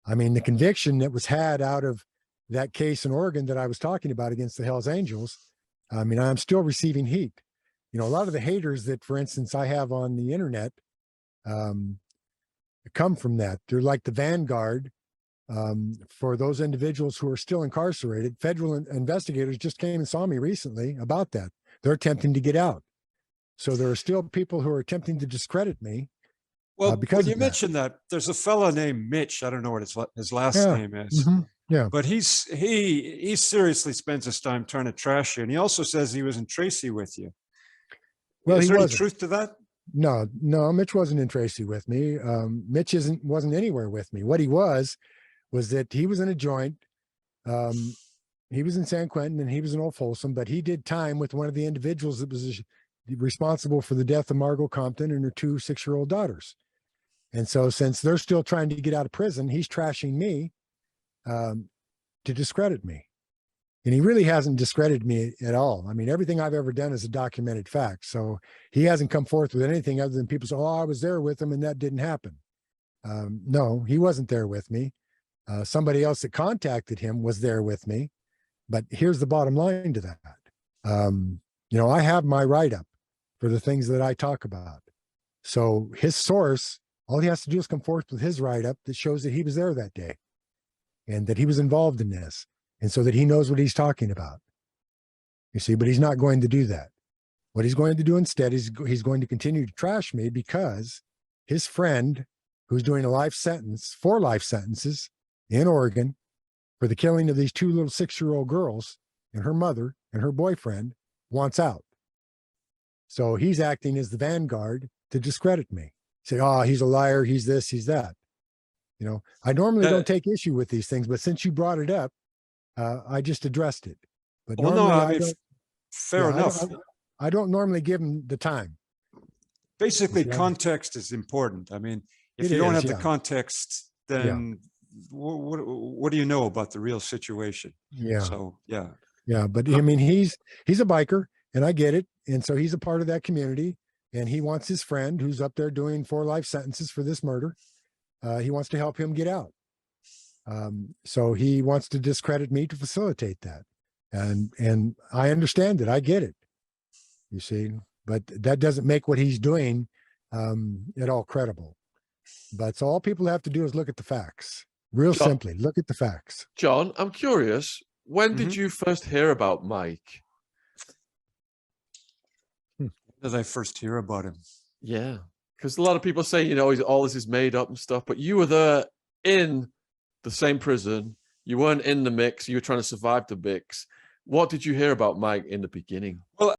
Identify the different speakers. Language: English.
Speaker 1: I mean, the conviction that was had out of that case in Oregon that I was talking about against the Hells Angels, I mean, I'm still receiving heat. You know, a lot of the haters that, for instance, I have on the internet come from that. They're like the vanguard for those individuals who are still incarcerated. Federal investigators just came and saw me recently about that. They're attempting to get out. So there are still people who are attempting to discredit me.
Speaker 2: Well,
Speaker 1: because
Speaker 2: when you mentioned that, there's a fellow named Mitch. I don't know what his last name is.
Speaker 1: Yeah.
Speaker 2: But he seriously spends his time trying to trash you. And he also says he was in Tracy with you.
Speaker 1: Well,
Speaker 2: is
Speaker 1: he
Speaker 2: there any
Speaker 1: wasn't.
Speaker 2: truth to that?
Speaker 1: No, Mitch wasn't in Tracy with me. Mitch wasn't anywhere with me. What he was that he was in a joint. He was in San Quentin and he was in Old Folsom, but he did time with one of the individuals that was responsible for the death of Margot Compton and her 2 6-year-old daughters. And so since they're still trying to get out of prison, he's trashing me to discredit me. And he really hasn't discredited me at all. I mean, everything I've ever done is a documented fact. So he hasn't come forth with anything other than people say, oh, I was there with him and that didn't happen. No, he wasn't there with me. Somebody else that contacted him was there with me. But here's the bottom line to that. You know, I have my write-up for the things that I talk about. So his source, all he has to do is come forth with his write-up that shows that he was there that day and that he was involved in this. And so that he knows what he's talking about. You see, but he's not going to do that. What he's going to do instead is he's going to continue to trash me because his friend, who's doing a 4 life sentences in Oregon for the killing of these 2 little 6-year-old girls and her mother and her boyfriend, wants out. So he's acting as the vanguard to discredit me. Say, oh, he's a liar, he's this, he's that. You know, I normally don't take issue with these things, but since you brought it up, I just addressed it. But
Speaker 2: well,
Speaker 1: normally
Speaker 2: no, I mean, fair enough.
Speaker 1: I don't normally give them the time.
Speaker 2: Basically, context is important. I mean, if you don't have the context, then what do you know about the real situation?
Speaker 1: Yeah.
Speaker 2: So, yeah.
Speaker 1: Yeah, but I mean, he's a biker, and I get it. And so he's a part of that community, and he wants his friend who's up there doing 4 life sentences for this murder. He wants to help him get out. So he wants to discredit me to facilitate that. And I understand it. I get it, you see, but that doesn't make what he's doing at all credible. But so all people have to do is look at the facts. Real simply, look at the facts.
Speaker 3: John, I'm curious, when did you first hear about Mike?
Speaker 2: When did I first hear about him?
Speaker 3: Yeah, because a lot of people say, you know, all this is made up and stuff, but you were there in the same prison. You weren't in the mix. You were trying to survive the mix. What did you hear about Mike in the beginning?
Speaker 2: Well,